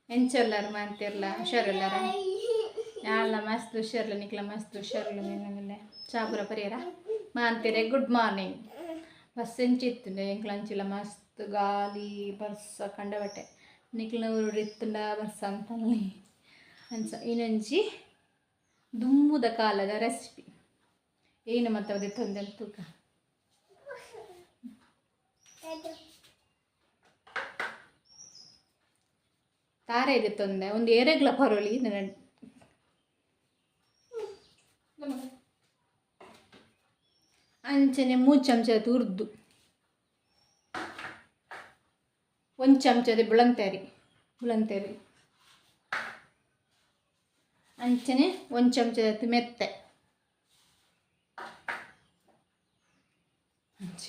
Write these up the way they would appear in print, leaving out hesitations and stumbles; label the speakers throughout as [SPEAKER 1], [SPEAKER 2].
[SPEAKER 1] ಎಂಚೆಲ್ಲರು ಮಾಡ್ತಿರಲ್ಲ ಹುಷಾರೆಲ್ಲರ ಯಾಳ ಮಸ್ತ್ ಹುಷಾರಲ್ಲ ನಿಕ್ಲ ಮಸ್ತ್ ಹುಷಾರಲ್ಲ ನೀನಲ್ಲೇ ಚಾಪುರ ಪರಿಹಾರ ಮಾಡ್ತೀರಿ. Good morning. ಬಸ್ ಎಂಚಿತ್ತು ಎಂಕ್ಲ ಅಂಚಿಲ್ಲ ಮಸ್ತ್ ಗಾಲಿ ಬರ್ಸ ಕಂಡ ಬಟ್ಟೆ ನಿಕ್ಲನವರು ಇತ್ತುಂಡ ಬರ್ಸ ಅಂತಲ್ಲಿ ಅನ್ಸ ಇನ್ನೊಂಜಿ ದುಂಬುದ ಕಾಲದ ರೆಸಿಪಿ ಏನು ಮತ್ತೆ ತೊಂದರೆ ತೂಕ ತಾರೆ ಇದೆ ತೊಂದೆ ಒಂದು ಏರೆಗ್ಲ ಪರೋಳಿ ಅಂಚನೆ 3 ಚಮಚ ಉರ್ದು 1 ಚಮಚದ ಬುಳಂತೇರಿ ಅಂಚನೆ 1 ಚಮಚದ ಮೆತ್ತೆ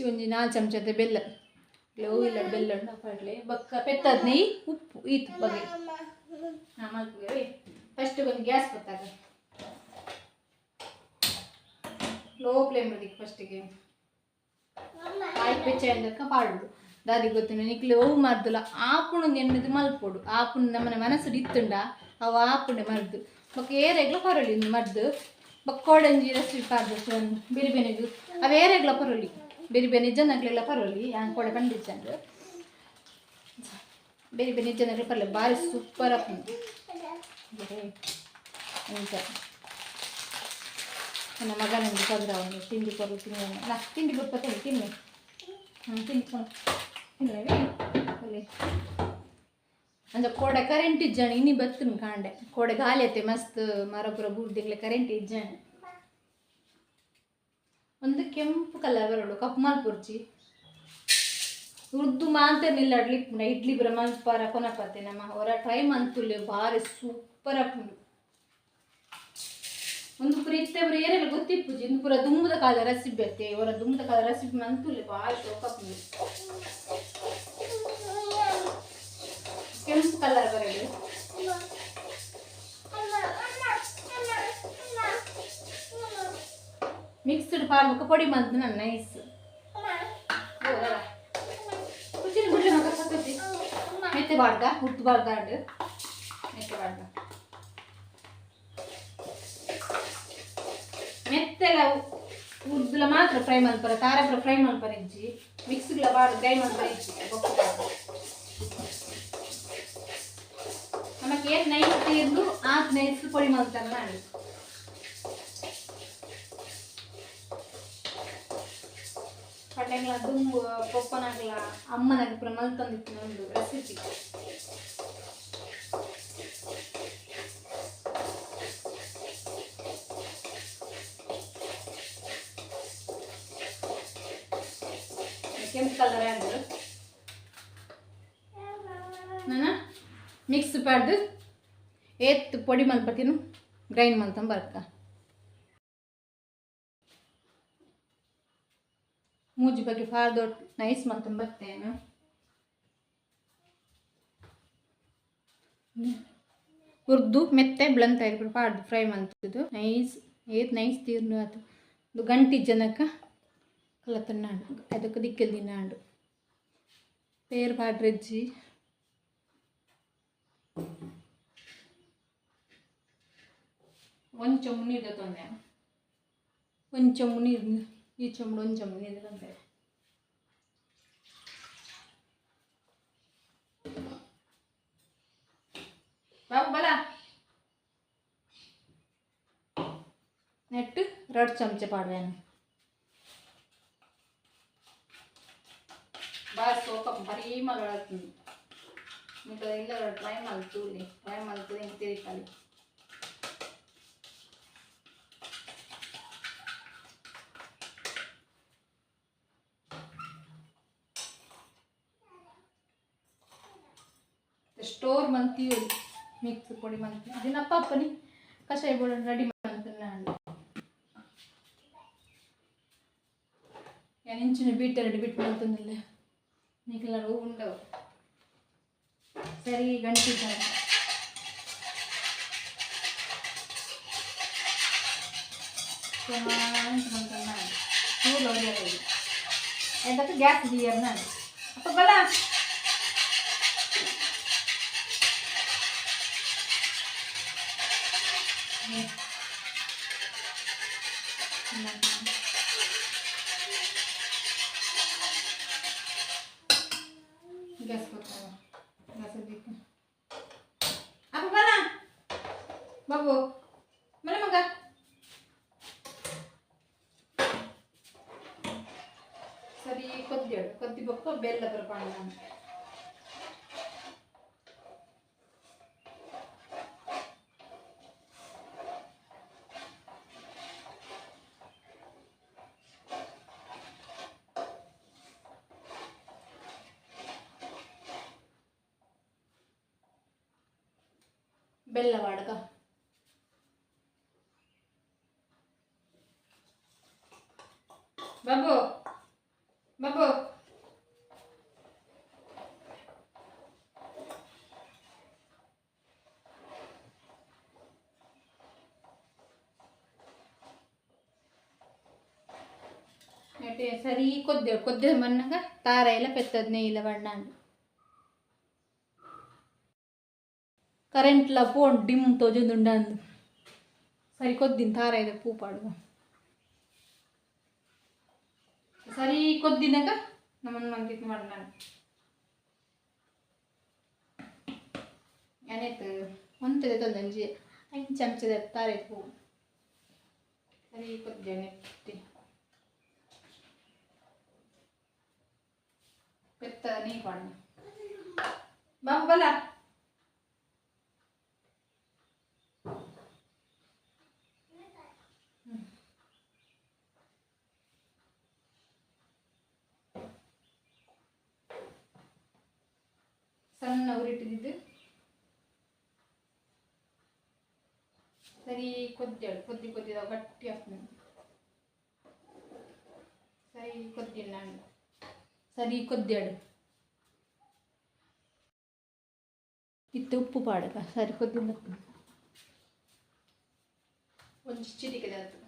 [SPEAKER 1] ಒಂಜಿ 4 ಚಮಚದ ಬೆಲ್ಲ ಲವ್ ಇಲ್ಲ ಬೆಲ್ಲ ಪಡ್ಲೆ ಬಕ್ಕ ಪೆತ್ತದ ನೆಯ್ ಉಪ್ಪು ಈತು ಬಗೆ ಮಲ್ಪುಗೆ ಫಸ್ಟ್ ಒಂದು ಗ್ಯಾಸ್ ಕೊತ್ತಾಗ ಲೋ ಫ್ಲೇಮ್ ಇರಬೇಕು ಫಸ್ಟಿಗೆ ಆಯ್ತು ಬೆಚ್ಚ ಅಂದಕ್ಕ ಪಾಡುದು ದಾದಿ ಗೊತ್ತಿನ ನಿಕ್ಲಿ ಅವು ಮರ್ದುಲ್ಲ ಆಪುಣ ಎಣ್ಣದು ಮಲ್ಪೋಡು ಆಪುಣ ನಮ್ಮನೆ ಮನಸ್ಸು ಇತ್ತುಂಡ ಅವು ಆಪುಂಡೆ ಮರ್ದು ಬೊಕ್ಕ ಏರೆಗ್ಲ ಪರೊಲಿ ಮರ್ದು ಬಕ್ಕೋಡಂಜಿ ರೆಸಿಪಿ ಪಾರ್ದು ಬಿರಿಬೇನಿದು ಅವು ಏರೆಗ್ಲ ಪರೊಲಿ ಬಿರಿಬೇನಿ ಜನಗಳೆಲ್ಲ ಪರೊಲಿ ಹಂಗೆ ಕೊಡೆ ಕಂಡಿಚ್ಚಂಡು ಬಿರಿಬೇನಿ ಜನಗಳು ಪರಲ್ಲ ಭಾರಿ ಸೂಪರ್ ಆಗ್ತದೆ ಅಂತ ನನ್ನ ಮಗನಿಂದ ತೊಂದರೆ ಅವನು ತಿಂಡಿ ಕೊಡು ತಿನ್ನ ತಿಂಡಿ ಕೊಡ್ತೀನಿ ತಿನ್ನಿ ತಿನ್ನಿ ಅಂದ್ರೆ ಕೋಡೆ ಕರೆಂಟ್ ಇಜ್ಜಾಣ ಇನ್ನಿ ಬತ್ತನು ಕಾಂಡೆ ಕೋಡೆ ಗಾಲಿ ಐತೆ ಮಸ್ತ್ ಮರಪುರ ಬೂರ್ದಿಗ್ಲೆ ಕರೆಂಟ್ ಇಜ್ಜಾಣ ಒಂದು ಕೆಂಪು ಕಲರ್ ಬರೋಡು ಕಪ್ಪು ಮಲ್ಪುರ್ಚಿ ಉರ್ದು ಮಾತ್ರ ನಿಲ್ಲಾಡ್ಲಿ ಇಡ್ಲಿ ಬರ ಮಲ್ಪಾರ ಕೊನಪತ್ತೆ ನಮ್ಮ ಹೊರ ಟ್ರೈ ಮಂತುಲ್ಲೆ ಭಾರಿ ಸೂಪರ್ ಆಪುಂಡು ಒಂದು ಪುರ ಇತ್ತೆ ಬರ ಏನೆಲ್ಲ ಗೊತ್ತಿಪ್ಪುಜಿ ಒಂದು ಪುರ ದುಂಬದ ಕಾಲ ರೆಸಿಪಿ ಅತ್ತೆ ಅವರ ದುಂಬದ ಕಾಲ ರೆಸಿಪಿ ಮಂತುಲ್ಲೆ ಭಾರಿ ಶೋಕಪ್ಪುಂಡು ಕೆಂಪು ಕಲರ್ ಬರೋದು ಮಿಕ್ಸ್ಡ್ ಪಾರ್ಮಕ್ಕೆ ಪೊಡಿ ಮಂತ್ ನನ್ನ ನೈಸ್ ಕುಚಿನ ಗುಡ್ಲೆ ಮಗ ಸತ್ತತಿ ಮೆತ್ತೆ ಬಾರ್ದ ಉತ್ತು ಬಾರ್ದಾಡು ಮೆತ್ತೆ ಬಾರ್ದ ಮೆತ್ತೆಲ್ಲ ಉರ್ದುಲ ಮಾತ್ರ ಫ್ರೈ ಮಲ್ಪರ ತಾರಪುರ ಫ್ರೈ ಮಲ್ಪರ ಇಜ್ಜಿ ಮಿಕ್ಸ್ಗಳ ಬಾರ್ದು ಫ್ರೈ ಮಲ್ಪರ ಇಜ್ಜಿ ನಮಗೆ ಏನು ನೈಸ್ ತೀರ್ದು ಆತ್ ನೈಸ್ ಪೊಡಿ ಮಲ್ತಾರೆ ಮಾಡಿ ಪಡ್ಡೆಗಳ ದುಂಬು ಪಪ್ಪನಾಗಲ ಅಮ್ಮನಾಗ ಪುರ ಮಲ್ತಂದಿತ್ತು ಒಂದು ರೆಸಿಪಿ ಕೆಂಪು ಕಲರ್ ಆದ್ರು ನಾನು ಮಿಕ್ಸ್ ಪಾಡ್ದು ಏತ್ ಪೊಡಿ ಮಲ್ಪತಿನು ಗ್ರೈಂಡ್ ಮಲ್ತಂಬ ಬರ್ಕ ಮೂಜಿ ಬಗ್ಗೆ ಫಾರ್ದು ನೈಸ್ ಮಲ್ತಂಬ ಬರ್ತೇನು ಹುರ್ದು ಮೆತ್ತೆ ಬ್ಲಂತ ಇರ್ಬಿಟ್ಟು ಪಾಡ್ದು ಫ್ರೈ ಮಲ್ತಿದ್ದು ನೈಸ್ ಏತ್ ನೈಸ್ ತೀರ್ನು ಆಯ್ತು ಒಂದು ಗಂಟಿ ಜನಕ್ಕೆ ಕಲತನ್ನಾಡು ಅದಕ್ಕೆ ದಿಕ್ಕಲ್ ದಿನಾಡು ಪೇರು ಪಾಡ್ರಜ್ಜಿ ಒಂದು ಚೊಂಬು ನೀರು ತೊಂದೆ ಒಂದು ಚೊಂಬು ನೀರು ಈ ಚೊಂಬು ಒಂದು ಚೊಂಬು ನೀರು ತೊಂದೆ ಬಾಬು ಬಲ ನೆಟ್ಟು 2 ಚಮಚ ಪಾಡ್ವೇನು ಬಾಸ್ ಸೋಕ ಬರೀ ಮಗಳಾಗ್ತೀನಿ ನೀವು ಇಲ್ಲ ಟ್ರೈ ಮಾಡ್ತೀವಿ ಟ್ರೈ ಮಾಡ್ತೀವಿ ಅಂತೀರಿ ಖಾಲಿ ಸ್ಟೋರ್ ಮಂತೀವಿ ಮಿಕ್ಸ್ ಪೊಡಿ ಮಂತೀವಿ ಅದೇನಪ್ಪ ಅಪ್ಪನಿ ಕಷಾಯ ಬೋಳ ರೆಡಿ ಮಾಡ್ತೀನಿ ನಾನು ಏನು ಇಂಚಿನ ಬೀಟ್ ರೆಡಿ ಬಿಟ್ಟು ಮಾಡ್ತೀನಿಲ್ಲ ನೀವೆಲ್ಲರೂ ಉಂಡವು ಸರಿ ಗಂಟೆ ಚೂರು ಅದಕ್ಕೆ ಗ್ಯಾಸ್ ಇದೆಯಲ್ಲ ನಾನು ಅಪ್ಪ ಬಲ ಗ್ಯಾಸ್ ಕೊಡ್ತಾವ ಗ್ಯಾಸ್ ಅದಕ್ಕೆ ಅಪ್ಪ ಬರ ಬಾಬು ಮನೆ ಮಗ ಸರಿ ಕೊದ್ದಿಬೇಕು ಬೆಲ್ಲ ಬರ್ಪಾಣ ನಾನು ಬೆಲ್ಲ ವಾಡಕ ಬಾಬು ಬಾಬು ಸರಿ ಕೊದ್ದೆ ಮನ್ನಾಗ ತಾರ ಎಲ್ಲ ಪೆತ್ತದ್ನೇ ಇಲ್ಲ ಬಣ್ಣ ಕರೆಂಟ್ಲ ಫೋನ್ ಡಿಮ್ ತೋಜುಂದುಂಡು ಸರಿ ಕೊದ್ದಿನ ತಾರ ಇದೆ ಪೂ ಪಾಡುವ ಸರಿ ಕೊದ್ದಿನಾಗ ನಮ್ಮನ್ನು ಮಂಗಿತ್ ಮಾಡಿ ನಾನು ಏನಾಯ್ತು ಒಂತದೆ ತಂದಂಜಿ 5 ಚಮಚದ ತಾರೆ ಪೂ ಸರಿ ಕೊದ್ದೆ ನೆಟ್ಟಿ ಪೆತ್ತ ನೀ ಪಾಡ ಬಾಬು ಬಲ ಸಣ್ಣ ಉರಿಟ್ಟಿದ್ದು ಸರಿ ಕೊದ್ದಿದ ಗಟ್ಟಿ ಆಗ್ತದೆ ಸರಿ ಕೊದ್ದಿಲ್ಲ ನಾನು ಸರಿ ಕೊದ್ದಾಡು ಇತ್ತು ಉಪ್ಪು ಪಾಡಕ ಸರಿ ಕೊದ್ದಿಲ್ಲ ಒಂದು ಚಿಟಿಕೆದ ಆಯ್ತು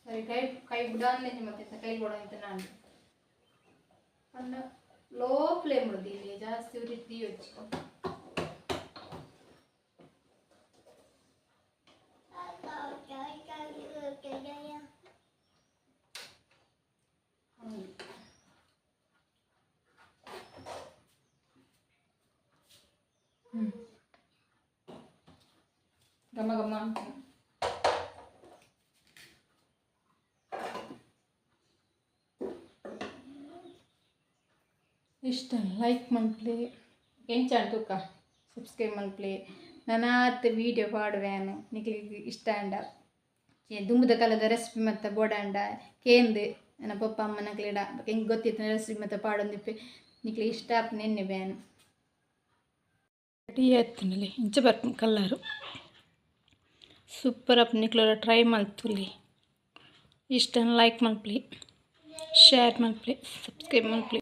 [SPEAKER 1] ಸರಿ ಕೈ ಬಿಡಾನೆ ಮತ್ತೆ ಕೈ ಬಿಡ ಅಂತ ನಾನು ಅನ್ನ ಲೋ ಫ್ಲೇಮ್ ಉಳಿದಿಲ್ಲ ಜಾಸ್ತಿ ಉರಿತಿ ಹಚ್ಕೊ ಘಮ ಘಮ ಅಂತ ಇಷ್ಟ ಲೈಕ್ ಮನ್ಪ್ಲೆ ಎಂಚಾಣ್ ತೂಕ ಸಬ್ಸ್ಕ್ರೈಬ್ ಮನ್ಪ್ಲೆ ನಾನಾತ್ ವೀಡಿಯೋ ಪಾಡುವೇನು ನಿಕ್ಲಿಗೆ ಇಷ್ಟ ಅಂಡ ದುಂಬುದ ಕಾಲದ ರೆಸಿಪಿ ಮತ್ತು ಬೋಡಾಂಡ ಕೇಂದು ನನ್ನ ಪಪ್ಪ ಅಮ್ಮನ ಕ್ಲೀಡ ಹೆಂಗೆ ಗೊತ್ತಿತ್ತು ರೆಸಿಪಿ ಮತ್ತು ಪಾಡೊಂದಿಪ್ಪೆ ನಿಕ್ಲಿಗೆ ಇಷ್ಟ ಆಪ್ ನೆನ್ನೆ ಬ್ಯಾನ್ ರೆಡಿ ಆಯ್ತನಲ್ಲಿ ಇಂಚ ಬರ್ತೀನಿ ಕಲ್ಲರು ಸೂಪರ್ ಅಪ್ ನಿಕ್ಲರ ಟ್ರೈ ಮಾಡ್ತುಲಿ ಇಷ್ಟ ಲೈಕ್ ಮನ್ಪ್ಲಿ ಶೇರ್ ಮನ್ಪ್ಲಿ ಸಬ್ಸ್ಕ್ರೈಬ್ ಮನ್ಪ್ಲಿ